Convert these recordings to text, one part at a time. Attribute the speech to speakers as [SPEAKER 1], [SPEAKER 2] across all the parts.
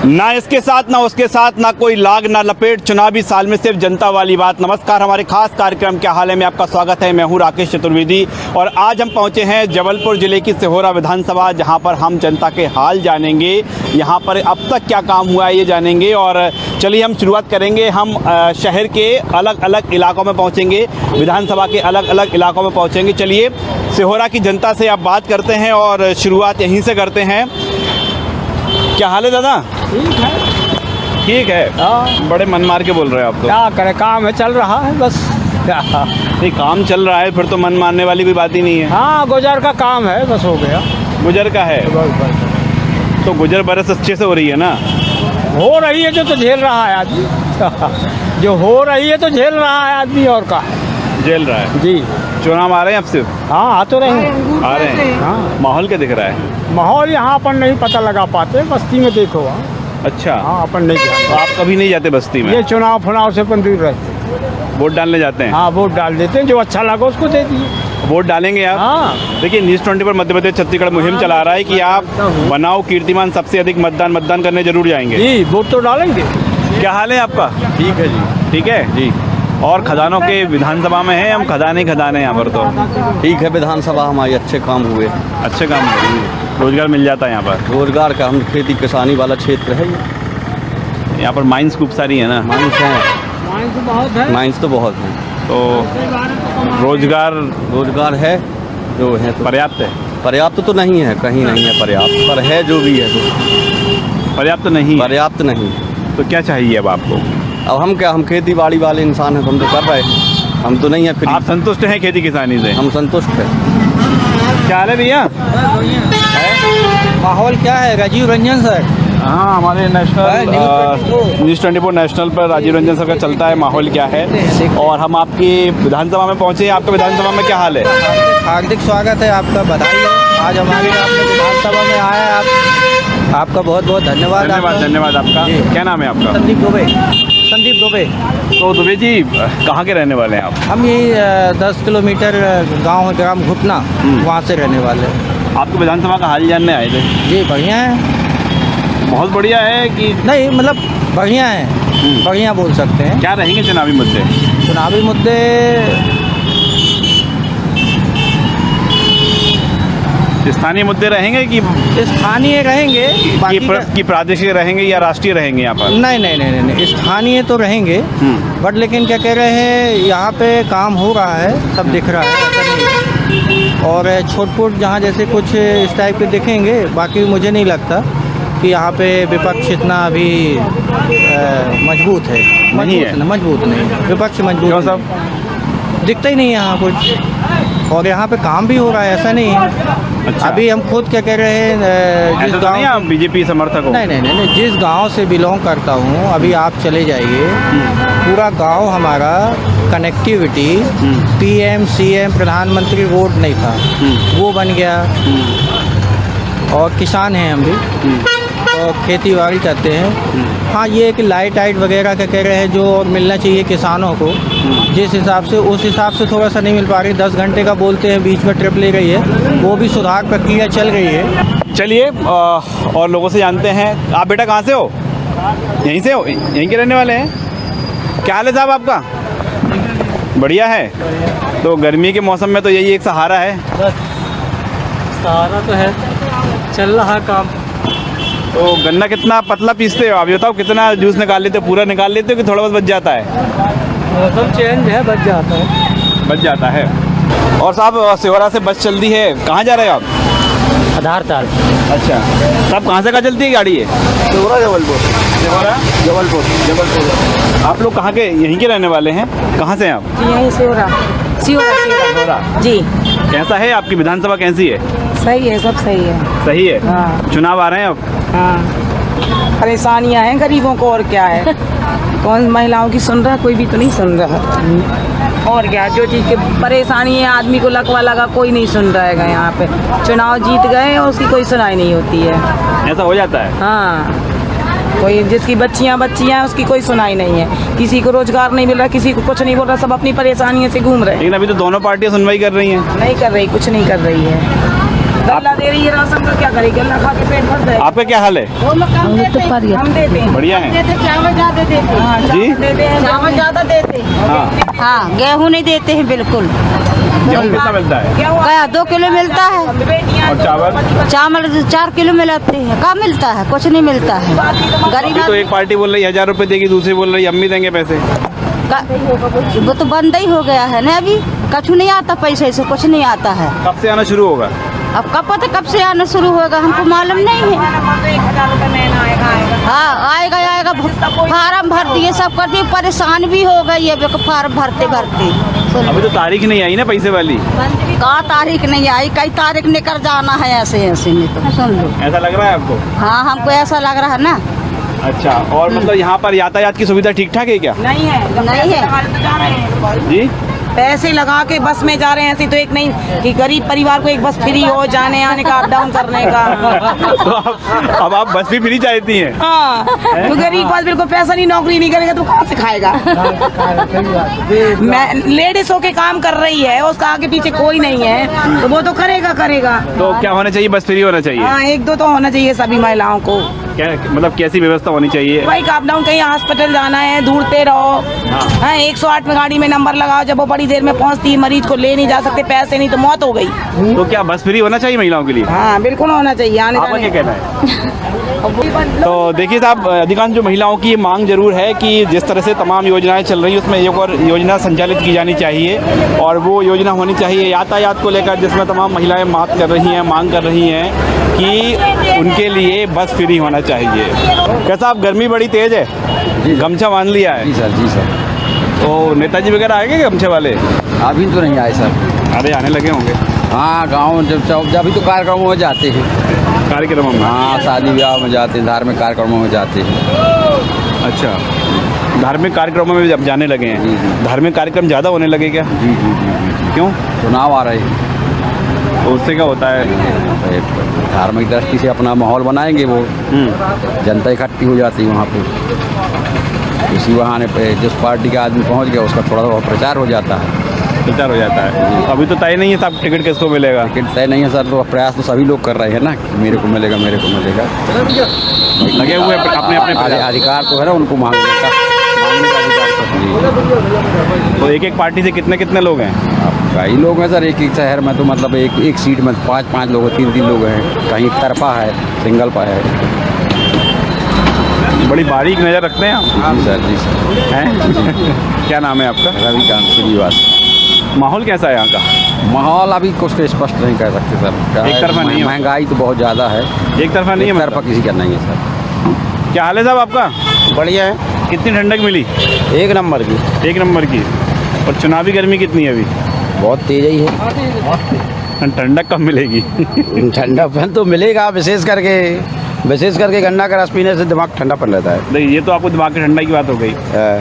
[SPEAKER 1] ना इसके साथ ना उसके साथ, ना कोई लाग ना लपेट, चुनावी साल में सिर्फ जनता वाली बात। नमस्कार, हमारे खास कार्यक्रम क्या हाल है में आपका स्वागत है। मैं हूं राकेश चतुर्वेदी और आज हम पहुंचे हैं जबलपुर जिले की सिहोरा विधानसभा, जहां पर हम जनता के हाल जानेंगे, यहां पर अब तक क्या काम हुआ है ये जानेंगे। और चलिए हम शुरुआत करेंगे। हम शहर के अलग अलग इलाकों में पहुँचेंगे, विधानसभा के अलग अलग इलाकों में पहुँचेंगे। चलिए सिहोरा की जनता से आप बात करते हैं और शुरुआत यहीं से करते हैं। क्या हाल है दादा? ठीक है। बड़े मन मार के बोल रहे हो आप तो।
[SPEAKER 2] क्या करें, काम है, चल रहा है बस।
[SPEAKER 1] नहीं, काम चल रहा है फिर तो मन मारने वाली कोई बात ही नहीं है।
[SPEAKER 2] हाँ, गुजर का काम है, बस हो गया।
[SPEAKER 1] गुजर का है तो गुजर बरस अच्छे से हो रही है ना?
[SPEAKER 2] हो रही है जो तो झेल रहा है आदमी। जो हो रही है तो झेल रहा है आदमी, और का
[SPEAKER 1] झेल रहा है
[SPEAKER 2] जी।
[SPEAKER 1] चुनाव आ रहे हैं अब सिर्फ?
[SPEAKER 2] हाँ, आ तो रहे हैं।
[SPEAKER 1] आ रहे हैं।
[SPEAKER 2] हाँ,
[SPEAKER 1] माहौल क्या दिख रहा है?
[SPEAKER 2] माहौल यहाँ अपन नहीं पता लगा पाते, बस्ती में देखो।
[SPEAKER 1] अच्छा।
[SPEAKER 2] हाँ, अपन नहीं
[SPEAKER 1] तो
[SPEAKER 2] जानते।
[SPEAKER 1] आप कभी नहीं जाते बस्ती में?
[SPEAKER 2] ये चुनाव फुनाव से अपन दूर रहते।
[SPEAKER 1] वोट डालने जाते हैं?
[SPEAKER 2] हाँ, वोट डाल देते हैं, जो अच्छा लगा उसको दे दिए।
[SPEAKER 1] वोट डालेंगे आप?
[SPEAKER 2] हाँ।
[SPEAKER 1] देखिए न्यूज़ 20 पर मध्य प्रदेश छत्तीसगढ़ मुहिम चला रहा है कि आप बनाओ कीर्तिमान सबसे अधिक मतदान करने जरूर जाएंगे।
[SPEAKER 2] जी, वोट तो डालेंगे।
[SPEAKER 1] क्या हाल है आपका?
[SPEAKER 3] ठीक है जी।
[SPEAKER 1] ठीक है
[SPEAKER 3] जी
[SPEAKER 1] और खदानों के विधानसभा में है, हम खदाने हैं यहाँ पर तो।
[SPEAKER 3] ठीक है, विधानसभा हमारी अच्छे काम हुए,
[SPEAKER 1] अच्छे काम हुए, रोजगार मिल जाता है यहाँ पर।
[SPEAKER 3] रोजगार का, हम खेती किसानी वाला क्षेत्र है।
[SPEAKER 1] यहाँ पर माइंस खूब सारी है ना?
[SPEAKER 3] माइंस हैं,
[SPEAKER 2] माइंस
[SPEAKER 3] तो बहुत हैं।
[SPEAKER 1] तो
[SPEAKER 3] रोजगार है जो है तो
[SPEAKER 1] पर्याप्त है?
[SPEAKER 3] पर्याप्त तो नहीं है, कहीं नहीं है पर्याप्त, पर है जो भी है तो
[SPEAKER 1] पर्याप्त नहीं?
[SPEAKER 3] पर्याप्त नहीं।
[SPEAKER 1] तो क्या चाहिए अब आपको?
[SPEAKER 3] अब हम क्या, हम खेती बाड़ी वाले इंसान हैं तो हम तो कर रहे हैं, हम तो नहीं है फिर।
[SPEAKER 1] आप संतुष्ट हैं खेती किसानी से?
[SPEAKER 3] हम संतुष्ट हैं।
[SPEAKER 1] क्या हाल है भैया?
[SPEAKER 2] माहौल क्या है? राजीव रंजन सर।
[SPEAKER 1] हाँ, हमारे नेशनल न्यूज़ 24 नेशनल पर राजीव रंजन सर का चलता है। माहौल क्या है? और हम आपकी विधानसभा में पहुँचे हैं। आपके विधानसभा में क्या हाल है?
[SPEAKER 4] हार्दिक स्वागत है आपका, बधाई हो। आज हमारे आपने विधानसभा में आए हैं, आपका बहुत बहुत धन्यवाद।
[SPEAKER 1] धन्यवाद आपका। क्या नाम है आपका?
[SPEAKER 4] संदीप दुबे।
[SPEAKER 1] तो दुबे जी कहाँ के रहने वाले हैं आप?
[SPEAKER 4] हम यही 10 किलोमीटर गांव ग्राम घुटना, वहाँ से रहने वाले हैं।
[SPEAKER 1] आपको विधानसभा का हाल जानने आए थे?
[SPEAKER 4] जी बढ़िया है।
[SPEAKER 1] बहुत बढ़िया है कि
[SPEAKER 4] नहीं, मतलब बढ़िया है, बढ़िया बोल सकते हैं।
[SPEAKER 1] क्या रहेंगे चुनावी मुद्दे?
[SPEAKER 4] चुनावी मुद्दे
[SPEAKER 1] स्थानीय मुद्दे रहेंगे कि
[SPEAKER 4] स्थानीय रहेंगे,
[SPEAKER 1] कि प्रादेशिक रहेंगे या राष्ट्रीय रहेंगे यहाँ पर?
[SPEAKER 4] नहीं, स्थानीय तो रहेंगे, बट लेकिन क्या कह रहे हैं, यहाँ पे काम हो रहा है, सब दिख रहा है, ऐसा नहीं। और छोट-मोट जहाँ जैसे कुछ इस टाइप के दिखेंगे, बाकी मुझे नहीं लगता कि यहाँ पे विपक्ष इतना अभी मजबूत है। मजबूत नहीं, विपक्ष मजबूत
[SPEAKER 1] क्यों साहब?
[SPEAKER 4] दिखता ही नहीं है यहाँ कुछ। और यहाँ पे काम भी हो रहा है, ऐसा नहीं है।
[SPEAKER 1] अच्छा।
[SPEAKER 4] अभी हम खुद क्या कह रहे हैं, जिस गाँव,
[SPEAKER 1] आप बीजेपी समर्थक हो?
[SPEAKER 4] नहीं, जिस गांव से बिलोंग करता हूँ, अभी आप चले जाइए, पूरा गांव हमारा कनेक्टिविटी PM CM प्रधानमंत्री रोड नहीं था, वो बन गया। और किसान हैं हम भी, और खेती बाड़ी करते हैं। हाँ, ये कि लाइट वगैरह क्या कह रहे हैं जो मिलना चाहिए किसानों को, जिस हिसाब से, उस हिसाब से थोड़ा सा नहीं मिल पा रही। 10 घंटे का बोलते हैं, बीच में ट्रिप ले रही है, वो भी सुधार प्रक्रिया चल रही है।
[SPEAKER 1] चलिए और लोगों से जानते हैं। आप बेटा कहाँ से हो? यहीं से हो? यहीं के रहने वाले हैं? क्या हाल है साहब आपका? बढ़िया है। तो गर्मी के मौसम में तो यही एक सहारा है।
[SPEAKER 2] सहारा तो है, चल रहा काम।
[SPEAKER 1] तो गन्ना कितना पतला पीसते हो आप? ये बताओ, कितना जूस निकाल लेते हो? पूरा निकाल लेते हो कि थोड़ा बहुत बच जाता है?
[SPEAKER 2] मौसम चेंज है, बच जाता है।
[SPEAKER 1] बच जाता है। और साहब सिहोरा से बस चल दी है, कहाँ जा रहे हो आप?
[SPEAKER 2] आधार ताल।
[SPEAKER 1] अच्छा, साहब कहाँ से चलती है गाड़ी? है
[SPEAKER 3] सिहोरा
[SPEAKER 1] जबलपुर। आप लोग कहाँ के, यहीं के रहने वाले हैं? कहाँ से हैं आप?
[SPEAKER 5] यहीं सिहोरा जी।
[SPEAKER 1] कैसा है आपकी विधानसभा, कैसी है?
[SPEAKER 5] सही है, सब सही है।
[SPEAKER 1] सही है।
[SPEAKER 5] हाँ।
[SPEAKER 1] चुनाव आ रहे हैं अब?
[SPEAKER 5] हाँ, परेशानियां हैं गरीबों को, और क्या है। कौन महिलाओं की सुन रहा? कोई भी तो नहीं सुन रहा। और क्या, जो चीज़ की परेशानी है आदमी को लगा कोई नहीं सुन रहा है। यहाँ पे चुनाव जीत गए और उसकी कोई सुनाई नहीं होती है।
[SPEAKER 1] ऐसा हो जाता है?
[SPEAKER 5] हाँ, कोई जिसकी बच्चियां उसकी कोई सुनाई नहीं है। किसी को रोजगार नहीं मिल रहा, किसी को कुछ नहीं बोल रहा, सब अपनी परेशानियों से घूम रहे हैं।
[SPEAKER 1] लेकिन अभी तो दोनों पार्टियां सुनवाई कर रही हैं।
[SPEAKER 5] नहीं कर रही, कुछ नहीं कर रही है। गल्ला दे रही है राशन का, क्या करेगी? गल्ला खा के पेट भर जाएगा।
[SPEAKER 1] आपका क्या हाल है?
[SPEAKER 5] हम देते हैं,
[SPEAKER 1] बढ़िया है
[SPEAKER 5] चावल ज्यादा देते हैं। हाँ,
[SPEAKER 1] जी?
[SPEAKER 5] देते हैं, चावल ज्यादा देते हैं।
[SPEAKER 1] हाँ,
[SPEAKER 6] हाँ, गेहूँ नहीं देते हैं बिल्कुल।
[SPEAKER 1] गेहूँ कितना मिलता है?
[SPEAKER 6] क्या 2 किलो मिलता है?
[SPEAKER 1] और चावल?
[SPEAKER 6] चावल 4 किलो मिलाते हैं। क्या मिलता है? कुछ नहीं मिलता है। गरीब
[SPEAKER 1] अभी तो एक पार्टी बोल रही है 1000 रुपए देगी, दूसरी बोल रही है अम्मी देंगे पैसे।
[SPEAKER 6] वो तो बंद ही हो गया है ना अभी। कछु नहीं आता, पैसे से कुछ नहीं आता है।
[SPEAKER 1] कब से आना शुरू होगा?
[SPEAKER 6] अब कब पता कब से आना शुरू होगा, हमको मालूम नहीं है।
[SPEAKER 5] 1000 रुपये महीना आएगा।
[SPEAKER 6] हाँ, आएगा आएगा। फार्म भर दिए, सब कर दिए, परेशान भी हो गई है फार्म भरते भरते।
[SPEAKER 1] अभी तो तारीख नहीं आई ना पैसे वाली।
[SPEAKER 6] का तारीख नहीं आई, कई तारीख निकल जाना है ऐसे ऐसे में। तो सुन लो।
[SPEAKER 1] ऐसा लग रहा है आपको?
[SPEAKER 6] हाँ, हमको ऐसा लग रहा है ना।
[SPEAKER 1] अच्छा, और मतलब यहाँ पर यातायात की सुविधा ठीक ठाक है क्या?
[SPEAKER 5] नहीं है,
[SPEAKER 6] नहीं है।
[SPEAKER 5] जा रहे हैं
[SPEAKER 1] जी,
[SPEAKER 5] पैसे लगा के बस में जा रहे हैं। ऐसे तो एक नहीं कि गरीब परिवार को एक बस फ्री हो जाने आने का, अप डाउन करने का।
[SPEAKER 1] तो अब आप बस भी फ्री चाहती हैं?
[SPEAKER 5] हाँ, तो गरीब पास बिल्कुल पैसा नहीं, नौकरी नहीं करेगा तो कहाँ से खाएगा? मैं लेडीज होके काम कर रही है, उसका आगे पीछे कोई नहीं है, तो वो तो करेगा।
[SPEAKER 1] तो क्या होना चाहिए? बस फ्री होना चाहिए?
[SPEAKER 5] हाँ, 1-2 तो होना चाहिए सभी महिलाओं को।
[SPEAKER 1] क्या मतलब कैसी व्यवस्था होनी चाहिए?
[SPEAKER 5] भाई अप डाउन, कहीं हॉस्पिटल जाना है, ढूंढते रहो। हाँ, 108 में गाड़ी में नंबर लगाओ, जब वो बड़ी देर में पहुंचती है, मरीज को ले नहीं जा सकते, पैसे नहीं तो मौत हो गई।
[SPEAKER 1] तो क्या बस फ्री होना चाहिए महिलाओं के लिए?
[SPEAKER 5] हाँ, बिल्कुल होना चाहिए। आने
[SPEAKER 1] आपका क्या
[SPEAKER 5] जाने
[SPEAKER 1] कहना है? तो देखिए साहब, अधिकांश जो महिलाओं की मांग जरूर है कि जिस तरह से तमाम योजनाएं चल रही हैं उसमें एक और योजना संचालित की जानी चाहिए, और वो योजना होनी चाहिए यातायात को लेकर, जिसमें तमाम महिलाएं बात कर रही हैं, मांग कर रही हैं कि उनके लिए बस फ्री होना चाहिए। कैसा आप, गर्मी बड़ी तेज है, गमछा बांध लिया है?
[SPEAKER 3] जी सर, जी सर।
[SPEAKER 1] तो नेताजी वगैरह आएंगे गमछे वाले?
[SPEAKER 3] अभी तो नहीं आए सर।
[SPEAKER 1] अरे आने लगे होंगे
[SPEAKER 3] हाँ, गांव जब भी तो कार्यक्रमों में जाते हैं।
[SPEAKER 1] कार्यक्रमों में?
[SPEAKER 3] हाँ, शादी ब्याह में जाते हैं, धार्मिक कार्यक्रमों में जाते हैं।
[SPEAKER 1] अच्छा, धार्मिक कार्यक्रमों में जब जाने लगे
[SPEAKER 3] जी,
[SPEAKER 1] हैं,
[SPEAKER 3] जी।
[SPEAKER 1] धार्मिक कार्यक्रम ज़्यादा होने लगे क्या?
[SPEAKER 3] जी जी जी।
[SPEAKER 1] क्यों?
[SPEAKER 3] चुनाव आ रहे हैं,
[SPEAKER 1] तो उससे क्या होता है?
[SPEAKER 3] धार्मिक दृष्टि से अपना माहौल बनाएंगे, वो जनता इकट्ठी हो जाती है वहाँ पे। इसी बहाने पे जिस पार्टी का आदमी पहुँच गया उसका थोड़ा थोड़ा प्रचार हो जाता है।
[SPEAKER 1] प्रचार हो जाता है। अभी तो तय नहीं है साहब टिकट किसको मिलेगा?
[SPEAKER 3] टिकट तय नहीं है सर, तो प्रयास तो सभी लोग कर रहे हैं ना कि मेरे को मिलेगा, मेरे को मिलेगा।
[SPEAKER 1] लगे हुए हैं अपने अपने
[SPEAKER 3] अधिकार तो है ना उनको मांगने का अधिकार तो।
[SPEAKER 1] तो एक पार्टी से कितने कितने लोग हैं?
[SPEAKER 3] अब कई लोग हैं सर, एक शहर में तो मतलब एक सीट में 5 लोग, 3 लोग हैं, कहीं तरफा है, सिंगल पर है।
[SPEAKER 1] बड़ी बारीक नज़र रखते हैं आप।
[SPEAKER 3] जी सर, जी सर।
[SPEAKER 1] हैं? क्या नाम है आपका?
[SPEAKER 3] रविकांत श्रीवास।
[SPEAKER 1] माहौल कैसा है यहाँ का?
[SPEAKER 3] माहौल अभी कुछ तो स्पष्ट नहीं कह सकते सर। क्या
[SPEAKER 1] एक
[SPEAKER 3] है,
[SPEAKER 1] तरफा नहीं है।
[SPEAKER 3] महंगाई तो बहुत ज़्यादा है।
[SPEAKER 1] एक तरफा नहीं है?
[SPEAKER 3] एक तरफा किसी का नहीं है सर।
[SPEAKER 1] क्या हाल है साहब आपका?
[SPEAKER 4] बढ़िया है,
[SPEAKER 1] कितनी ठंडक मिली?
[SPEAKER 4] 1 नंबर की।
[SPEAKER 1] 1 नंबर की। और चुनावी गर्मी कितनी है अभी?
[SPEAKER 4] बहुत तेज ही है।
[SPEAKER 1] ठंडक कब मिलेगी?
[SPEAKER 4] ठंडा तो मिलेगा, विशेष करके गन्ना का रस पीने से दिमाग ठंडा पड़ जाता है।
[SPEAKER 1] नहीं, ये तो आपको दिमाग की ठंडा की बात हो गई।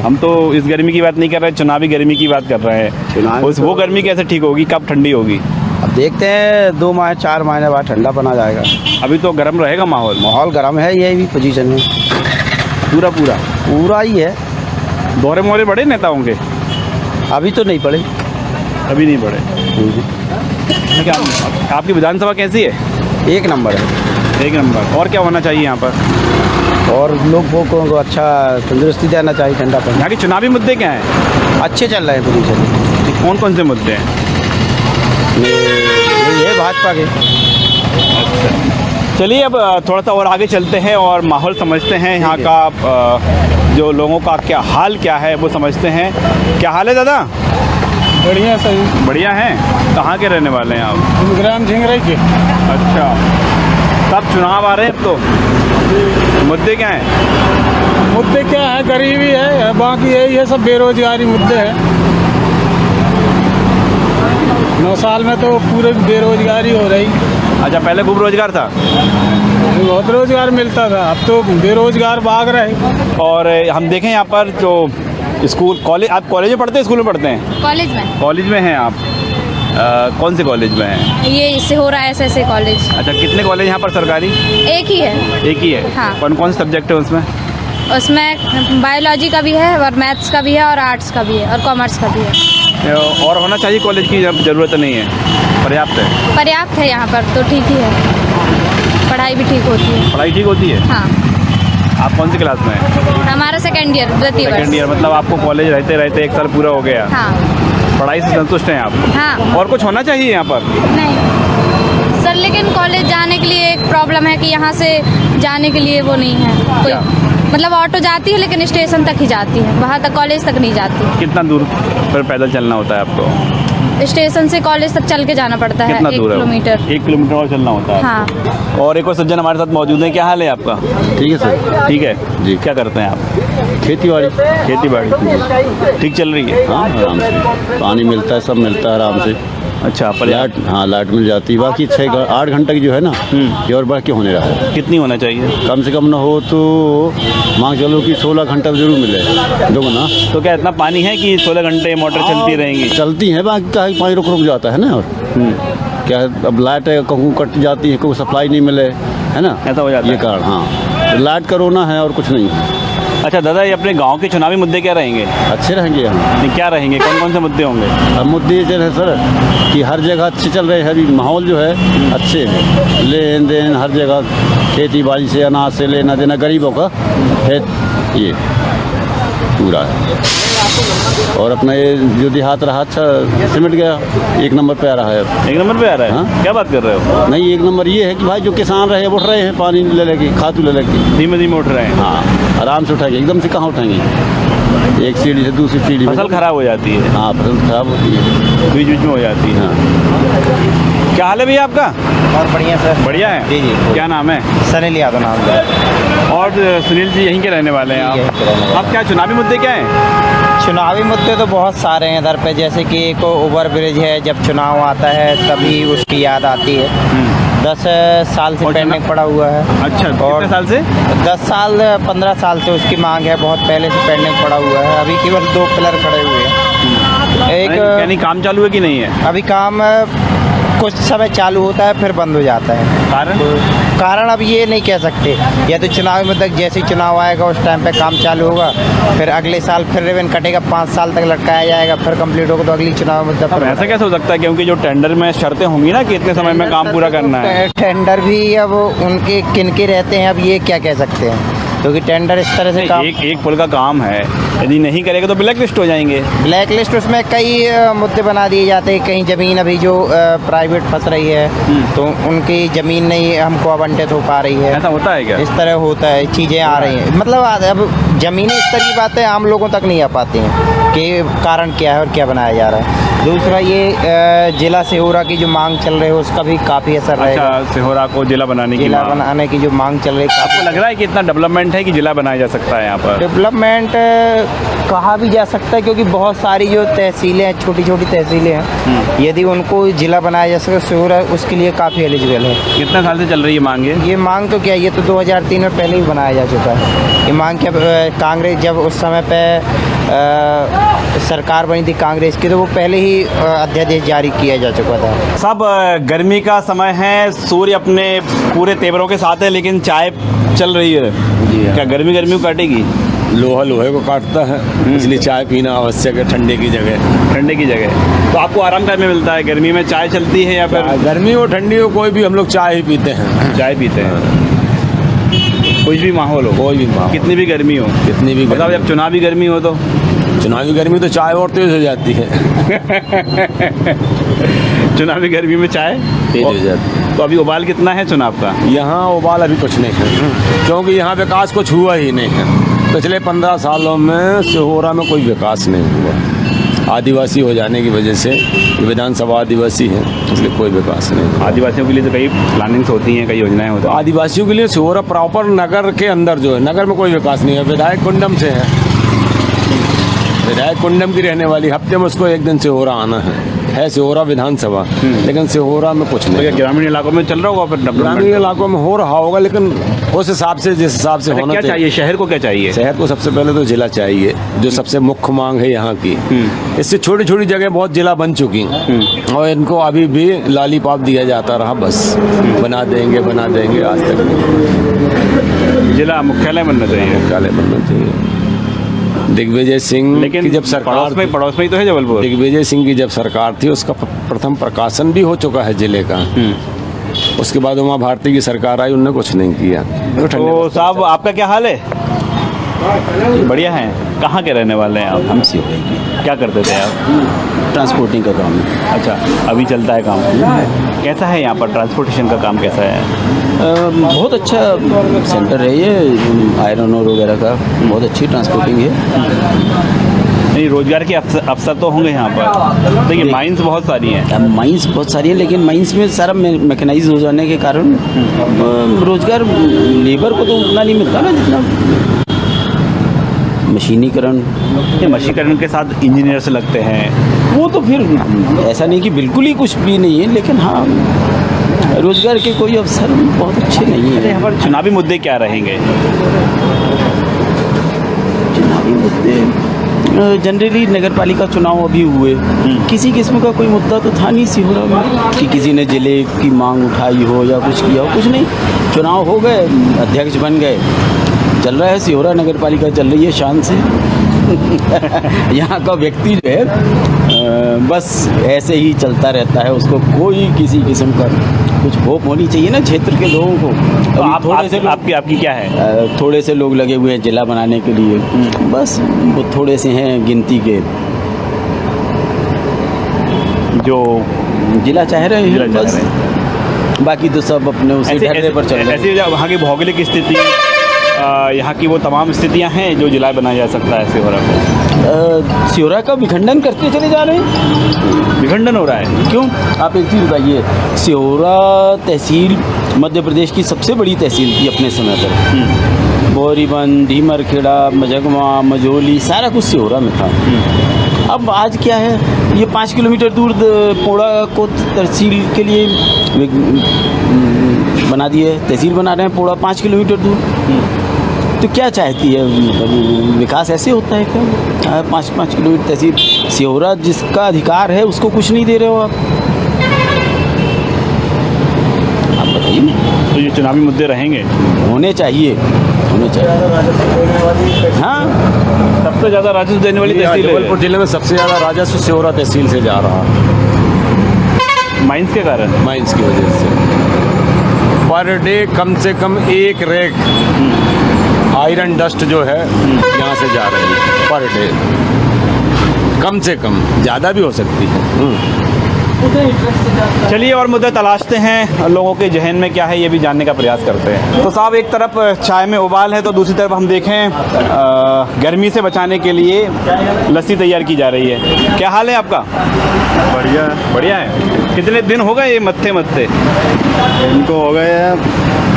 [SPEAKER 1] हम तो इस गर्मी की बात नहीं कर रहे, चुनावी गर्मी की बात कर रहे हैं।
[SPEAKER 4] चुनावी
[SPEAKER 1] वो गर्मी कैसे ठीक होगी, कब ठंडी होगी?
[SPEAKER 4] अब देखते हैं, 2 माह 4 महीने बाद ठंडा बना जाएगा।
[SPEAKER 1] अभी तो गर्म रहेगा माहौल।
[SPEAKER 4] माहौल गर्म है, ये भी पोजीशन में पूरा ही है।
[SPEAKER 1] दौरे मोहरे बढ़े नेताओं के?
[SPEAKER 4] अभी तो नहीं पड़े।
[SPEAKER 1] अभी नहीं बढ़े। क्या आपकी विधानसभा कैसी है?
[SPEAKER 4] 1 नंबर है।
[SPEAKER 1] 1 नंबर। और क्या होना चाहिए यहाँ पर?
[SPEAKER 4] और लोगों को अच्छा तंदुरुस्ती देना चाहिए, ठंडा पड़ना।
[SPEAKER 1] यहाँ के चुनावी मुद्दे क्या हैं?
[SPEAKER 4] अच्छे चल रहे हैं पोजीशन।
[SPEAKER 1] कौन कौन से मुद्दे हैं?
[SPEAKER 4] यही है भाजपा के।
[SPEAKER 1] चलिए अब थोड़ा सा और आगे चलते हैं और माहौल समझते हैं यहाँ का, जो लोगों का क्या हाल क्या है वो समझते हैं। क्या हाल है दादा?
[SPEAKER 2] बढ़िया, सही,
[SPEAKER 1] बढ़िया हैं। कहाँ के रहने वाले हैं आप?
[SPEAKER 2] ग्राम झिंगरई के।
[SPEAKER 1] अच्छा, तब चुनाव आ रहे हैं तो मुद्दे क्या हैं?
[SPEAKER 2] मुद्दे क्या है? गरीबी है, बाकी यही है, सब बेरोजगारी मुद्दे हैं। 9 साल में तो पूरे बेरोजगारी हो रही।
[SPEAKER 1] अच्छा, पहले खूब रोजगार था?
[SPEAKER 2] बहुत रोजगार मिलता था, अब तो बेरोजगार भाग रहे।
[SPEAKER 1] और हम देखें यहाँ पर जो स्कूल कॉलेज, आप कॉलेज में पढ़ते हैं, स्कूल में पढ़ते हैं?
[SPEAKER 7] कॉलेज में।
[SPEAKER 1] कॉलेज में हैं आप? कौन से कॉलेज में हैं?
[SPEAKER 7] ये इससे हो रहा है ऐसे कॉलेज।
[SPEAKER 1] अच्छा, कितने कॉलेज यहाँ पर सरकारी?
[SPEAKER 7] एक ही है।
[SPEAKER 1] एक ही है?
[SPEAKER 7] हाँ।
[SPEAKER 1] कौन कौन से सब्जेक्ट है उसमें?
[SPEAKER 7] उसमें बायोलॉजी का भी है और मैथ्स का भी है और आर्ट्स का भी है और कॉमर्स का भी है।
[SPEAKER 1] और होना चाहिए कॉलेज की, जब ज़रूरत नहीं है, पर्याप्त है?
[SPEAKER 7] पर्याप्त है यहाँ पर तो ठीक ही है, पढ़ाई भी ठीक होती है।
[SPEAKER 1] पढ़ाई ठीक होती है?
[SPEAKER 7] हाँ,
[SPEAKER 1] आप कौन सी क्लास में हैं?
[SPEAKER 7] हमारा सेकेंड ईयर द्वितीय
[SPEAKER 1] सेकेंड
[SPEAKER 7] वर्ष।
[SPEAKER 1] ईयर, मतलब आपको कॉलेज रहते रहते 1 साल पूरा हो गया।
[SPEAKER 7] हाँ
[SPEAKER 1] पढ़ाई से संतुष्ट हैं आप?
[SPEAKER 7] हाँ।
[SPEAKER 1] और कुछ होना चाहिए यहाँ पर?
[SPEAKER 7] नहीं सर, लेकिन कॉलेज जाने के लिए एक प्रॉब्लम है कि यहाँ से जाने के लिए वो नहीं है कोई,
[SPEAKER 1] क्या?
[SPEAKER 7] मतलब ऑटो जाती है लेकिन स्टेशन तक ही जाती है, वहाँ तक कॉलेज तक नहीं जाती।
[SPEAKER 1] कितना दूर पर पैदल चलना होता है आपको?
[SPEAKER 7] स्टेशन से कॉलेज तक चल के जाना पड़ता है,
[SPEAKER 1] कितना
[SPEAKER 7] 1
[SPEAKER 1] दूर है?
[SPEAKER 7] किलोमीटर।
[SPEAKER 1] 1 किलोमीटर और चलना होता है।
[SPEAKER 7] हाँ।
[SPEAKER 1] और एक और सज्जन हमारे साथ मौजूद है, क्या हाल है आपका?
[SPEAKER 3] ठीक है सर।
[SPEAKER 1] ठीक है
[SPEAKER 3] जी।
[SPEAKER 1] क्या करते हैं आप?
[SPEAKER 3] खेती बाड़ी।
[SPEAKER 1] खेती बाड़ी ठीक चल रही है?
[SPEAKER 3] हाँ आराम से, पानी मिलता है, सब मिलता है आराम से।
[SPEAKER 1] अच्छा,
[SPEAKER 3] लाइट, हाँ लाइट मिल जाती है। बाकी 6-8 घंटे की जो है ना, ये और बढ़ के होने रहा है।
[SPEAKER 1] कितनी होना चाहिए?
[SPEAKER 3] कम से कम ना हो तो मांग चलो कि 16 घंटा जरूर मिले, दोगुना।
[SPEAKER 1] तो क्या इतना पानी है कि 16 घंटे मोटर चलती रहेंगी?
[SPEAKER 3] चलती है, बाकी क्या है, पानी रुक जाता है ना। और क्या है, अब लाइट है, कहूँ कट जाती है, कोई सप्लाई नहीं मिले, है ना,
[SPEAKER 1] ऐसा हो जाता है।
[SPEAKER 3] ये कारण। हाँ, तो लाइट का रोना है और कुछ नहीं है।
[SPEAKER 1] अच्छा दादा, ये अपने गांव के चुनावी मुद्दे क्या रहेंगे?
[SPEAKER 3] अच्छे रहेंगे यहाँ।
[SPEAKER 1] नहीं, क्या रहेंगे, कौन कौन से मुद्दे होंगे?
[SPEAKER 3] अब मुद्दे ये है सर कि हर जगह अच्छे चल रहे हैं, अभी माहौल जो है अच्छे हैं, लेन देन हर जगह, खेती बाड़ी से, अनाज से लेना देना, गरीबों का है, ये पूरा है। और अपना ये जो देहात रहा, अच्छा सिमट गया, 1 नंबर पे आ रहा है अब।
[SPEAKER 1] 1 नंबर पे आ रहा है?
[SPEAKER 3] हाँ।
[SPEAKER 1] क्या बात कर रहे हो?
[SPEAKER 3] नहीं, 1 नंबर ये है कि भाई जो किसान रहे उठ रहे हैं, पानी ले लेके, खातू ले लेके,
[SPEAKER 1] धीमे धीमे उठ रहे हैं।
[SPEAKER 3] हाँ आराम से उठाएंगे, एकदम से कहाँ उठाएंगे, एक सीढ़ी से दूसरी सीढ़ी में।
[SPEAKER 1] फसल खराब हो जाती है?
[SPEAKER 3] हाँ फसल खराब होती है।
[SPEAKER 1] बीच बीच में हो जाती है।
[SPEAKER 3] हाँ।
[SPEAKER 1] क्या हाल है भैया आपका?
[SPEAKER 4] और बढ़िया सर।
[SPEAKER 1] बढ़िया है?
[SPEAKER 4] जी, जी।
[SPEAKER 1] क्या नाम है?
[SPEAKER 4] सनील यादव नाम है।
[SPEAKER 1] और सुनील जी यहीं के रहने वाले हैं
[SPEAKER 4] यहीं के रहने
[SPEAKER 1] आप?
[SPEAKER 4] वाले।
[SPEAKER 1] आप क्या चुनावी मुद्दे क्या हैं?
[SPEAKER 4] चुनावी मुद्दे तो बहुत सारे हैं इधर पे, जैसे कि एक ओवर ब्रिज है, जब चुनाव आता है तभी उसकी याद आती है। 10 साल से
[SPEAKER 1] और
[SPEAKER 4] पेंडिंग पड़ा हुआ है।
[SPEAKER 1] अच्छा,
[SPEAKER 4] और
[SPEAKER 1] कितने साल से?
[SPEAKER 4] 10 साल 15 साल से उसकी मांग है, बहुत पहले से पेंडिंग पड़ा हुआ है। अभी केवल 2 पिलर खड़े हुए हैं।
[SPEAKER 1] यानी काम चालू है कि नहीं है?
[SPEAKER 4] अभी काम कुछ समय चालू होता है फिर बंद हो जाता है। कारण अब ये नहीं कह सकते, या तो चुनाव में तक जैसे ही चुनाव आएगा उस टाइम पे काम चालू होगा, फिर अगले साल फिर रिबन कटेगा, 5 साल तक लटकाया जाएगा, फिर कंप्लीट होगा तो अगली चुनाव में तब।
[SPEAKER 1] अब ऐसा कैसे हो सकता है, क्योंकि जो टेंडर में शर्तें होंगी ना कि इतने समय में काम पूरा करना है।
[SPEAKER 4] टेंडर भी अब उनके किनके रहते हैं, अब ये क्या कह सकते हैं, क्योंकि टेंडर इस तरह से काम।
[SPEAKER 1] एक पुल का काम है, यदि नहीं करेगा तो ब्लैक लिस्ट हो जाएंगे।
[SPEAKER 4] ब्लैक लिस्ट, उसमें कई मुद्दे बना दिए जाते हैं। कहीं ज़मीन अभी जो प्राइवेट फंस रही है तो उनकी ज़मीन नहीं हमको आवंटित हो पा रही है।
[SPEAKER 1] ऐसा होता है क्या?
[SPEAKER 4] इस तरह होता है, चीज़ें आ रही हैं, मतलब अब ज़मीनी स्तर की बातें आम लोगों तक नहीं आ पाती हैं कि कारण क्या है और क्या बनाया जा रहा है। दूसरा ये जिला सिहोरा की जो मांग चल रही है उसका भी काफ़ी असर रहेगा।
[SPEAKER 1] अच्छा, सिहोरा को जिला बनाने की
[SPEAKER 4] जिला
[SPEAKER 1] मांग।
[SPEAKER 4] बनाने की जो मांग चल रही है,
[SPEAKER 1] आपको लग रहा है कि इतना डेवलपमेंट है कि जिला बनाया जा सकता है यहाँ पर?
[SPEAKER 4] डेवलपमेंट कहा भी जा सकता है, क्योंकि बहुत सारी जो तहसीलें हैं, छोटी छोटी तहसीलें हैं, यदि उनको जिला बनाया जा सके सिहोरा उसके लिए काफ़ी एलिजिबल है।
[SPEAKER 1] कितने साल से चल रही है मांग
[SPEAKER 4] ये मांग तो क्या, ये तो 2003 में पहले ही बनाया जा चुका है। ये मांग क्या, कांग्रेस जब उस समय पे सरकार बनी थी कांग्रेस की, तो वो पहले ही अध्यादेश जारी किया जा चुका था।
[SPEAKER 1] सब गर्मी का समय है, सूर्य अपने पूरे तेवरों के साथ है, लेकिन चाय चल रही है।
[SPEAKER 3] जी हाँ।
[SPEAKER 1] क्या गर्मी गर्मी को काटेगी?
[SPEAKER 3] लोहा लोहे को काटता है, इसलिए चाय पीना आवश्यक है ठंडे की जगह।
[SPEAKER 1] ठंडे की जगह तो आपको आराम करने मिलता है, गर्मी में चाय चलती है या फिर?
[SPEAKER 3] गर्मी हो ठंडी हो, कोई भी हम लोग चाय ही पीते हैं।
[SPEAKER 1] चाय पीते हैं, कुछ भी माहौल हो,
[SPEAKER 3] कोई भी माहौल,
[SPEAKER 1] कितनी भी गर्मी हो,
[SPEAKER 3] कितनी भी
[SPEAKER 1] मतलब
[SPEAKER 3] गर्मी।
[SPEAKER 1] जब चुनावी गर्मी हो तो?
[SPEAKER 3] चुनावी गर्मी तो चाय और तेज हो जाती है।
[SPEAKER 1] चुनावी गर्मी में चाय
[SPEAKER 3] तेज हो जाती है।
[SPEAKER 1] तो अभी उबाल कितना है चुनाव का?
[SPEAKER 3] यहाँ उबाल अभी कुछ नहीं है, क्योंकि यहाँ विकास कुछ हुआ ही नहीं है। पिछले 15 सालों में सिहोरा में कोई विकास नहीं हुआ। आदिवासी हो जाने की वजह से, विधानसभा आदिवासी है, इसलिए कोई विकास नहीं।
[SPEAKER 1] आदिवासियों के लिए तो कई प्लानिंग्स होती हैं, कई योजनाएं होती
[SPEAKER 3] तो
[SPEAKER 1] हैं।
[SPEAKER 3] आदिवासियों के लिए सिहोरा प्रॉपर नगर के अंदर जो है, नगर में कोई विकास नहीं है। विधायक कुंडम से है, विधायक कुंडम की रहने वाली, हफ्ते में उसको एक दिन सिहोरा आना है सिहोरा विधानसभा, लेकिन सिहोरा में कुछ
[SPEAKER 1] तो
[SPEAKER 3] नहीं।
[SPEAKER 1] क्या ग्रामीण इलाकों में चल रहा होगा फिर
[SPEAKER 3] ग्रामीण
[SPEAKER 1] डेवलपमेंट?
[SPEAKER 3] इलाकों में हो रहा होगा, लेकिन उस हिसाब से, जिस हिसाब से होना
[SPEAKER 1] क्या चाहिए, शहर को क्या चाहिए?
[SPEAKER 3] शहर को सबसे पहले तो जिला चाहिए, जो सबसे मुख्य मांग है यहाँ की। इससे छोटी छोटी जगह बहुत जिला बन चुकी हैं, और इनको अभी भी लॉलीपॉप दिया जाता रहा, बस बना देंगे बना देंगे, आज तक नहीं।
[SPEAKER 1] जिला मुख्यालय बनना चाहिए।
[SPEAKER 3] मुख्यालय बनना चाहिए।
[SPEAKER 8] दिग्विजय सिंह
[SPEAKER 1] लेकिन
[SPEAKER 8] की जब सरकार
[SPEAKER 1] पड़ोस में ही तो है जबलपुर।
[SPEAKER 8] दिग्विजय सिंह की जब सरकार थी उसका प्रथम प्रकाशन भी हो चुका है जिले का। उसके बाद उमा भारती की सरकार आई, उन्होंने कुछ नहीं किया।
[SPEAKER 1] तो साहब आपका क्या हाल है? बढ़िया है। कहाँ के रहने वाले हैं आप?
[SPEAKER 9] हम सिवरे की
[SPEAKER 1] क्या करते थे आप?
[SPEAKER 9] ट्रांसपोर्टिंग का काम है।
[SPEAKER 1] अच्छा, अभी चलता है काम। कैसा है यहाँ पर ट्रांसपोर्टेशन का काम कैसा है?
[SPEAKER 9] बहुत अच्छा सेंटर है ये, आयरन और वगैरह का बहुत अच्छी ट्रांसपोर्टिंग है।
[SPEAKER 1] नहीं, रोजगार के अवसर तो होंगे यहाँ पर। देखिए माइंस बहुत सारी हैं।
[SPEAKER 9] माइंस बहुत सारी है, लेकिन माइंस में सारा मैकेनाइज हो जाने के कारण रोजगार लेबर को तो उतना नहीं मिलता ना जितना मशीनीकरण।
[SPEAKER 1] मशीनीकरण के साथ इंजीनियर से लगते हैं।
[SPEAKER 9] वो तो फिर ऐसा नहीं कि बिल्कुल ही कुछ भी नहीं है, लेकिन हाँ रोजगार के कोई अवसर बहुत अच्छे नहीं है।
[SPEAKER 1] यहाँ पर चुनावी मुद्दे क्या रहेंगे?
[SPEAKER 9] चुनावी मुद्दे जनरली नगर पालिका चुनाव अभी हुए, किसी किस्म का कोई मुद्दा तो था नहीं सिहोरा में कि किसी ने जिले की मांग उठाई हो या कुछ किया हो, कुछ नहीं। चुनाव हो गए, अध्यक्ष बन गए, चल रहा है सिहोरा नगर पालिका चल रही है शान से। यहाँ का व्यक्ति जो है बस ऐसे ही चलता रहता है, उसको कोई किसी किस्म का कुछ होप होनी चाहिए ना क्षेत्र के लोगों को।
[SPEAKER 1] तो आप थोड़े से आपकी क्या है?
[SPEAKER 9] थोड़े से लोग लगे हुए हैं जिला बनाने के लिए, बस वो थोड़े से हैं गिनती के जो जिला चाह रहे हैं बस, बाकी तो सब अपने उसी धरने पर चल रहे हैं।
[SPEAKER 1] ऐसे वहाँ की भौगोलिक स्थिति, यहाँ की वो तमाम स्थितियाँ हैं जो जिला बनाया जा सकता है सिहोरा को।
[SPEAKER 9] सिहोरा का विखंडन करते चले जा रहे हैं।
[SPEAKER 1] विखंडन हो रहा है
[SPEAKER 9] क्यों? आप एक चीज़ बताइए, सिहोरा तहसील मध्य प्रदेश की सबसे बड़ी तहसील थी अपने समय पर। बोरीबंद, ढीमरखेड़ा, मझगवा, मझोली सारा कुछ सिहोरा में था। अब आज क्या है, ये 5 किलोमीटर दूर पोड़ा को तहसील के लिए बना दिए, तहसील बना रहे हैं पोड़ा 5 किलोमीटर दूर। तो क्या चाहती है, विकास ऐसे होता है क्या? 5 किलोमीटर तहसील, सिहोरा जिसका अधिकार है उसको कुछ नहीं दे रहे हो आप बताइए।
[SPEAKER 1] तो ये चुनावी मुद्दे रहेंगे,
[SPEAKER 9] होने चाहिए। हाँ,
[SPEAKER 1] सबसे ज़्यादा राजस्व देने वाली तहसील
[SPEAKER 8] जबलपुर जिले में सबसे ज़्यादा राजस्व सिहोरा तहसील से जा रहा है,
[SPEAKER 1] माइंस के कारण,
[SPEAKER 8] माइंस की वजह से। पर डे कम से कम एक रैक आयरन डस्ट जो है यहाँ से जा रही है पर डे, कम से कम, ज़्यादा भी हो सकती है।
[SPEAKER 1] चलिए और मुद्दे तलाशते हैं, लोगों के जहन में क्या है ये भी जानने का प्रयास करते हैं। तो साहब एक तरफ चाय में उबाल है तो दूसरी तरफ हम देखें गर्मी से बचाने के लिए लस्सी तैयार की जा रही है। क्या हाल है आपका?
[SPEAKER 10] बढ़िया
[SPEAKER 1] बढ़िया है। कितने दिन हो गए ये मत्थे
[SPEAKER 10] इनको हो गए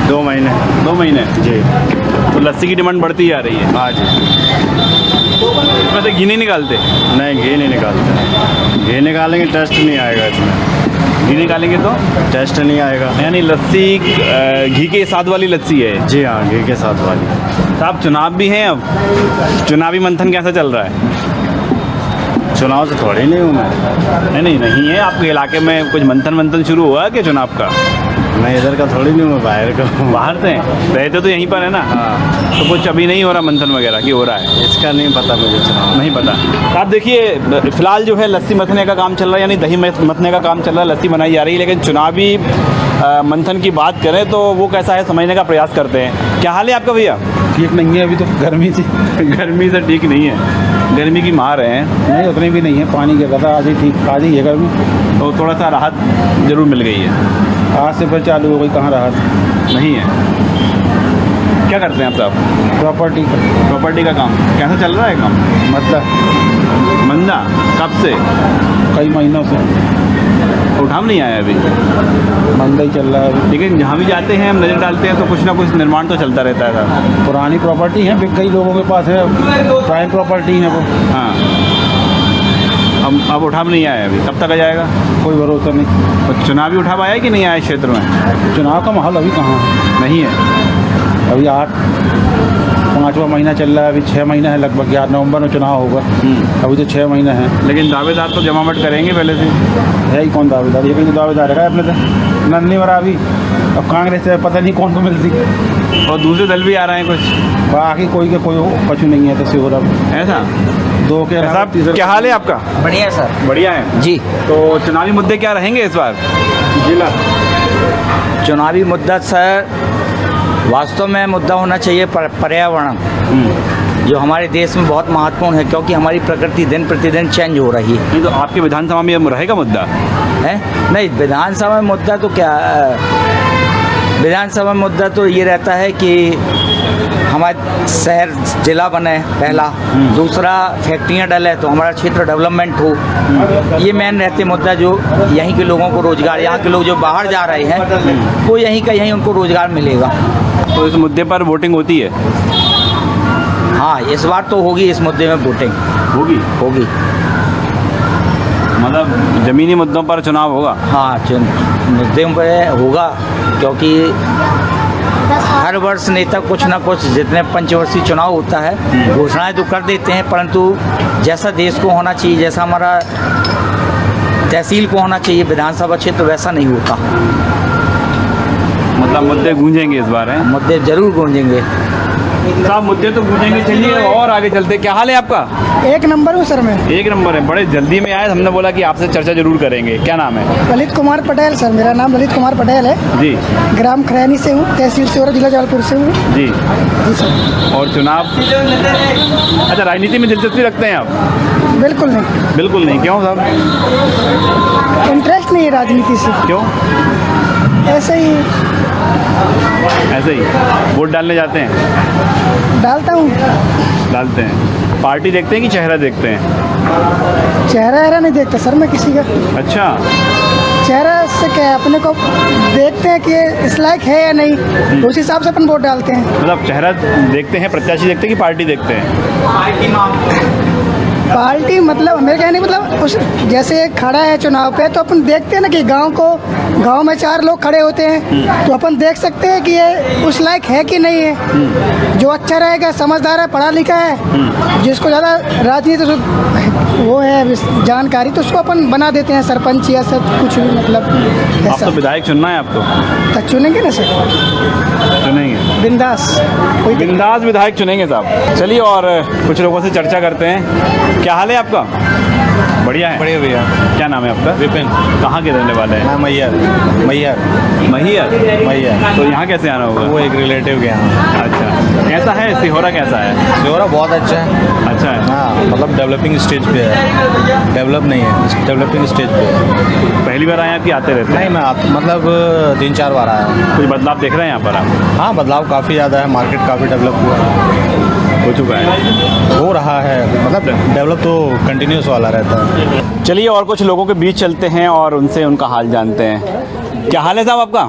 [SPEAKER 10] 2 महीने।
[SPEAKER 1] 2 महीने
[SPEAKER 10] जी।
[SPEAKER 1] तो लस्सी की डिमांड बढ़ती जा रही है।
[SPEAKER 10] हाँ जी।
[SPEAKER 1] इसमें से घी नहीं निकालते?
[SPEAKER 10] नहीं, घी नहीं निकालते। घी निकालेंगे टेस्ट नहीं आएगा इसमें।
[SPEAKER 1] घी निकालेंगे तो
[SPEAKER 10] टेस्ट नहीं आएगा।
[SPEAKER 1] यानी लस्सी घी के साथ वाली लस्सी है?
[SPEAKER 10] जी हाँ, घी के साथ वाली।
[SPEAKER 1] साहब चुनाव भी हैं, अब चुनावी मंथन कैसा चल रहा है?
[SPEAKER 10] चुनाव से थोड़ी नहीं हूँ मैं।
[SPEAKER 1] नहीं है। आपके इलाके में कुछ मंथन शुरू हुआ है कि चुनाव का?
[SPEAKER 10] मैं इधर का थोड़ी नहीं हूँ, बाहर का।
[SPEAKER 1] बाहर से रहते तो यहीं पर है ना?
[SPEAKER 10] हाँ।
[SPEAKER 1] तो कुछ अभी नहीं हो रहा मंथन वगैरह की हो रहा है?
[SPEAKER 10] इसका नहीं पता मुझे, चुनाव
[SPEAKER 1] नहीं पता। तो आप देखिए फिलहाल जो है लस्सी मथने का काम चल रहा है, यानी दही मथने का काम चल रहा है, लस्सी बनाई जा रही है। लेकिन चुनावी मंथन की बात करें तो वो कैसा है समझने का प्रयास करते हैं। क्या हाल है आपका भैया?
[SPEAKER 11] ठीक नहीं है अभी तो, गर्मी से
[SPEAKER 1] गर्मी से ठीक नहीं है, गर्मी की मार है।
[SPEAKER 11] नहीं उतनी भी नहीं है, पानी की कदर आज ही ठीक, आज ही है गर्मी,
[SPEAKER 1] तो थोड़ा सा राहत जरूर मिल गई है।
[SPEAKER 11] आज से फिर चालू हो गई, कहाँ राहत
[SPEAKER 1] नहीं है। क्या करते हैं आप साहब? प्रॉपर्टी का काम कैसा चल रहा है काम?
[SPEAKER 11] मतलब
[SPEAKER 1] मंदा कब से?
[SPEAKER 11] कई महीनों से
[SPEAKER 1] उठाव नहीं आया अभी,
[SPEAKER 11] मंदा ही चल रहा है।
[SPEAKER 1] लेकिन जहाँ भी जाते हैं हम नज़र डालते हैं तो कुछ ना कुछ निर्माण तो चलता रहता है।
[SPEAKER 11] पुरानी प्रॉपर्टी है, कई लोगों के पास है, प्राइम प्रॉपर्टी है वो।
[SPEAKER 1] हाँ, अब उठाव नहीं आया अभी, कब तक आ जाएगा
[SPEAKER 11] कोई भरोसा नहीं।
[SPEAKER 1] तो चुनावी उठाव आया कि नहीं आया क्षेत्र में?
[SPEAKER 11] चुनाव का माहौल अभी कहाँ है?
[SPEAKER 1] नहीं है।
[SPEAKER 11] अभी 5वां महीना चल रहा है, अभी 6 महीना है लगभग। 11 नवंबर में चुनाव होगा, अभी तो 6 महीना है।
[SPEAKER 1] लेकिन दावेदार तो जमावट करेंगे पहले से।
[SPEAKER 11] है ही कौन दावेदार? ये कहीं दावेदार है अपने से नन्नी वरा अभी अब कांग्रेस से पता नहीं कौन को मिलती,
[SPEAKER 1] और दूसरे दल भी आ रहे हैं कुछ,
[SPEAKER 11] बाकी कोई का कोई कछु नहीं है। तो सिहोरा
[SPEAKER 1] ऐसा।
[SPEAKER 11] दो के अलावा
[SPEAKER 1] साहब क्या हाल है आपका?
[SPEAKER 4] बढ़िया सर
[SPEAKER 1] बढ़िया है
[SPEAKER 4] जी।
[SPEAKER 1] तो चुनावी मुद्दे क्या रहेंगे इस बार जिला?
[SPEAKER 4] चुनावी मुद्दा सर वास्तव में मुद्दा होना चाहिए पर्यावरण, जो हमारे देश में बहुत महत्वपूर्ण है, क्योंकि हमारी प्रकृति दिन प्रतिदिन चेंज हो रही है।
[SPEAKER 1] नहीं तो आपके विधानसभा में रहेगा मुद्दा?
[SPEAKER 4] है नहीं, विधानसभा में मुद्दा तो क्या, विधानसभा में मुद्दा तो ये रहता है कि हमारा शहर जिला बने पहला, दूसरा फैक्ट्रियाँ डले तो हमारा क्षेत्र डेवलपमेंट हो, ये मेन रहते मुद्दा। जो यहीं के लोगों को रोजगार, यहाँ के लोग जो बाहर जा रहे हैं वो यहीं का यहीं उनको रोजगार मिलेगा।
[SPEAKER 1] तो इस मुद्दे पर वोटिंग होती है?
[SPEAKER 4] हाँ, इस बार तो होगी, इस मुद्दे में वोटिंग
[SPEAKER 1] होगी। मतलब ज़मीनी मुद्दों पर चुनाव होगा?
[SPEAKER 4] हाँ, मुद्दों पर होगा, क्योंकि हर वर्ष नेता कुछ ना कुछ, जितने पंचवर्षीय चुनाव होता है घोषणाएं तो कर देते हैं, परंतु जैसा देश को होना चाहिए, जैसा हमारा तहसील को होना चाहिए विधानसभा क्षेत्र, वैसा नहीं होता।
[SPEAKER 1] मतलब मुद्दे गूंजेंगे इस बार हैं?
[SPEAKER 4] मुद्दे जरूर गूंजेंगे
[SPEAKER 1] साहब, मुद्दे तो गूंजेंगे। चलिए और आगे चलते। क्या हाल है आपका?
[SPEAKER 2] एक नंबर हूँ सर मैं।
[SPEAKER 1] एक नंबर है। बड़े जल्दी में आए, हमने बोला कि आपसे चर्चा जरूर करेंगे। क्या नाम है?
[SPEAKER 2] ललित कुमार पटेल सर, मेरा नाम ललित कुमार पटेल है
[SPEAKER 1] जी।
[SPEAKER 2] ग्राम खरैनी से हूँ, तहसील सिहोरा, जिला जबलपुर से हूँ
[SPEAKER 1] जी।
[SPEAKER 2] जी सर।
[SPEAKER 1] और चुनाव, अच्छा राजनीति में दिलचस्पी रखते हैं आप?
[SPEAKER 2] बिल्कुल नहीं।
[SPEAKER 1] बिल्कुल नहीं। क्यों साहब?
[SPEAKER 2] इंटरेस्ट नहीं है राजनीति से।
[SPEAKER 1] क्यों?
[SPEAKER 2] ऐसे ही
[SPEAKER 1] ऐसे ही। वोट डालने जाते हैं?
[SPEAKER 2] डालता हूँ।
[SPEAKER 1] डालते हैं। पार्टी देखते हैं कि चेहरा देखते हैं?
[SPEAKER 2] चेहरा नहीं देखता सर मैं किसी का।
[SPEAKER 1] अच्छा।
[SPEAKER 2] चेहरा से क्या है, अपने को देखते हैं कि ये इस लायक है या नहीं, तो उस हिसाब से अपन वोट डालते हैं।
[SPEAKER 1] मतलब चेहरा देखते हैं, प्रत्याशी देखते हैं कि पार्टी देखते हैं?
[SPEAKER 2] पार्टी मतलब मेरे कहने मतलब उस जैसे खड़ा है चुनाव पे, तो अपन देखते हैं ना कि गांव में 4 लोग खड़े होते हैं, तो अपन देख सकते हैं कि ये उस लायक है कि नहीं है। जो अच्छा रहेगा, समझदार है, पढ़ा लिखा है, जिसको ज़्यादा राजनीति वो है जानकारी, तो उसको अपन बना देते हैं सरपंच या सब कुछ भी। मतलब
[SPEAKER 1] आप तो विधायक चुनना है आपको?
[SPEAKER 2] तो चुनेंगे ना सर,
[SPEAKER 1] चुनेंगे
[SPEAKER 2] बिंदास, कोई
[SPEAKER 1] बिंदास विधायक चुनेंगे साहब। चलिए और कुछ लोगों से चर्चा करते हैं। क्या हाल है आपका? बढ़िया है।
[SPEAKER 11] बढ़िया भैया।
[SPEAKER 1] क्या नाम है आपका?
[SPEAKER 11] विपिन।
[SPEAKER 1] कहाँ के रहने वाले हैं?
[SPEAKER 11] मैं मैयर।
[SPEAKER 1] तो यहाँ कैसे आना होगा?
[SPEAKER 11] वो एक रिलेटिव के यहाँ।
[SPEAKER 1] अच्छा, कैसा है सिहोरा? कैसा है
[SPEAKER 11] सिहोरा? बहुत अच्छा है।
[SPEAKER 1] अच्छा है।
[SPEAKER 11] हाँ, मतलब डेवलपिंग स्टेज पे है, डेवलप नहीं है, डेवलपिंग स्टेज पे है।
[SPEAKER 1] पहली बार आए आप कि आते रहते हैं?
[SPEAKER 11] नहीं, मैं मतलब 3-4 बार आया हूँ।
[SPEAKER 1] कुछ बदलाव देख रहे हैं यहाँ पर आप?
[SPEAKER 11] हाँ, बदलाव काफ़ी ज़्यादा है, मार्केट काफ़ी डेवलप
[SPEAKER 1] हो चुका है,
[SPEAKER 11] हो रहा है, मतलब डेवलप तो कंटिन्यूस वाला रहता है।
[SPEAKER 1] चलिए और कुछ लोगों के बीच चलते हैं और उनसे उनका हाल जानते हैं। क्या हाल है साहब आपका?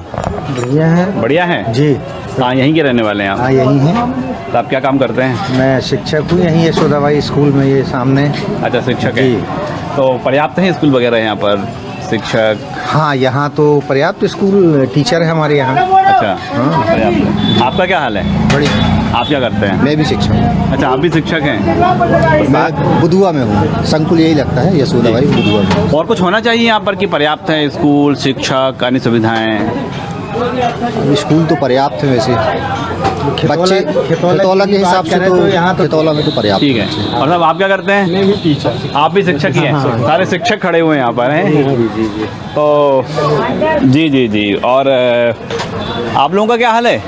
[SPEAKER 4] बढ़िया है।
[SPEAKER 1] बढ़िया है
[SPEAKER 4] जी।
[SPEAKER 1] हाँ, यहीं के रहने वाले हैं आप?
[SPEAKER 4] हाँ, यही है।
[SPEAKER 1] तो आप क्या काम करते हैं?
[SPEAKER 4] मैं शिक्षक हूँ, यहीं यशोदाबाई स्कूल में, ये सामने।
[SPEAKER 1] अच्छा, शिक्षक है। तो पर्याप्त है स्कूल वगैरह यहाँ पर शिक्षक?
[SPEAKER 4] हाँ, यहाँ तो पर्याप्त स्कूल टीचर है हमारे यहाँ।
[SPEAKER 1] अच्छा, हाँ पर्याप्त है। आपका क्या हाल है?
[SPEAKER 4] बढ़िया।
[SPEAKER 1] आप क्या करते हैं?
[SPEAKER 4] मैं भी शिक्षक हूँ।
[SPEAKER 1] अच्छा, आप भी शिक्षक हैं?
[SPEAKER 4] मैं बुधुआ में हूँ, संकुल यही लगता है, यशोदाबाई बुधुआ में।
[SPEAKER 1] और कुछ होना चाहिए यहाँ पर कि पर्याप्त है स्कूल, शिक्षक, अन्य सुविधाएं?
[SPEAKER 4] स्कूल तो पर्याप्त है वैसे, बच्चे खेतौला के हिसाब से तो यहाँ खेतौला में तो पर्याप्त।
[SPEAKER 1] ठीक है। और साहब आप क्या करते हैं? मैं भी टीचर। आप भी शिक्षक ही हैं? सारे शिक्षक खड़े हुए हैं यहाँ पर हैं? तो जी। और आप लोगों का क्या हाल है?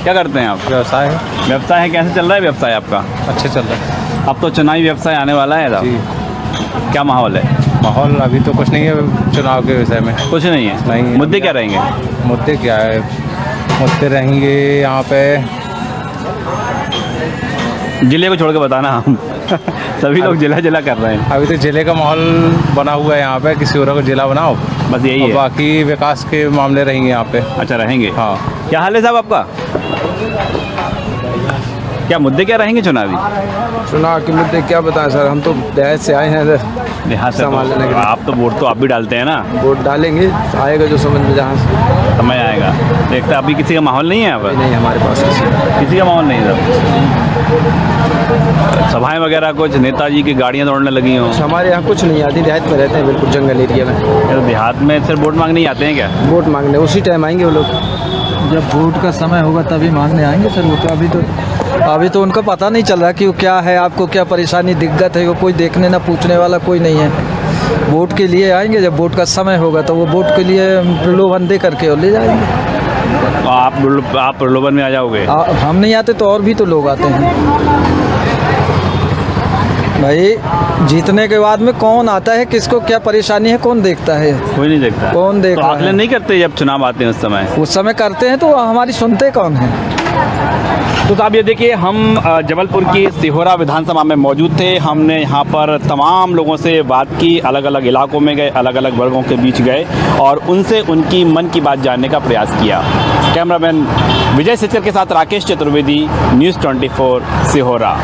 [SPEAKER 1] क्या करते हैं आप?
[SPEAKER 11] व्यवसाय है।
[SPEAKER 1] व्यवसाय है। कैसे चल रहा है व्यवसाय आपका?
[SPEAKER 11] अच्छे चल रहा है।
[SPEAKER 1] अब तो चुनावी व्यवसाय आने वाला है साहब, क्या माहौल है?
[SPEAKER 11] माहौल अभी तो कुछ नहीं है चुनाव के विषय में।
[SPEAKER 1] कुछ नहीं है?
[SPEAKER 11] नहीं।
[SPEAKER 1] मुद्दे क्या रहेंगे?
[SPEAKER 11] मुद्दे क्या है? मुद्दे रहेंगे यहाँ पे,
[SPEAKER 1] जिले को छोड़ के बताना हम सभी लोग जिला कर रहे हैं।
[SPEAKER 11] अभी तो जिले का माहौल बना हुआ है यहाँ पे कि सिहोरा को जिला बनाओ,
[SPEAKER 1] बस यही है।
[SPEAKER 11] बाकी विकास के मामले रहेंगे यहाँ पे।
[SPEAKER 1] अच्छा, रहेंगे।
[SPEAKER 11] हाँ।
[SPEAKER 1] क्या हाल है साहब आपका? क्या मुद्दे क्या रहेंगे चुनावी?
[SPEAKER 12] चुनाव के मुद्दे क्या बताएं सर, हम तो देहात से आए हैं
[SPEAKER 1] देहात से। तो आप तो वोट तो आप भी डालते हैं ना?
[SPEAKER 12] वोट डालेंगे, आएगा जो समझ में, जहाँ से
[SPEAKER 1] समय आएगा। देखते अभी किसी का माहौल नहीं है यहाँ पर?
[SPEAKER 12] नहीं, हमारे पास
[SPEAKER 1] किसी का माहौल नहीं है। सभाएं वगैरह कुछ नेताजी की गाड़ियां दौड़ने लगी हों?
[SPEAKER 12] हमारे यहाँ कुछ नहीं आती, देहात में रहते हैं, बिल्कुल जंगल एरिया में।
[SPEAKER 1] तो देहात में सिर्फ वोट मांगने ही आते हैं क्या?
[SPEAKER 12] वोट मांगने उसी टाइम आएंगे वो लोग।
[SPEAKER 4] जब वोट का समय होगा तभी मांगने आएंगे सर। वो तो अभी तो उनका पता नहीं चल रहा कि वो क्या है, आपको क्या परेशानी दिक्कत है, वो कोई देखने ना पूछने वाला कोई नहीं है। वोट के लिए आएंगे, जब वोट का समय होगा तो वो वोट के लिए प्रलोभन दे करके और ले जाएंगे।
[SPEAKER 1] आप प्रलोभन में आ जाओगे?
[SPEAKER 4] हम नहीं आते तो और भी तो लोग आते हैं भाई। जीतने के बाद में कौन आता है, किसको क्या परेशानी है, कौन देखता है?
[SPEAKER 1] कोई नहीं देखता।
[SPEAKER 4] कौन देख रहा है?
[SPEAKER 1] आकलन नहीं करते जब चुनाव आते हैं उस समय
[SPEAKER 4] करते हैं तो हमारी सुनते कौन है?
[SPEAKER 1] तो आप ये देखिए, हम जबलपुर की सिहोरा विधानसभा में मौजूद थे। हमने यहाँ पर तमाम लोगों से बात की, अलग अलग इलाकों में गए, अलग अलग वर्गों के बीच गए और उनसे उनकी मन की बात जानने का प्रयास किया। कैमरामैन विजय सिचर के साथ राकेश चतुर्वेदी, न्यूज़ 24 सिहोरा।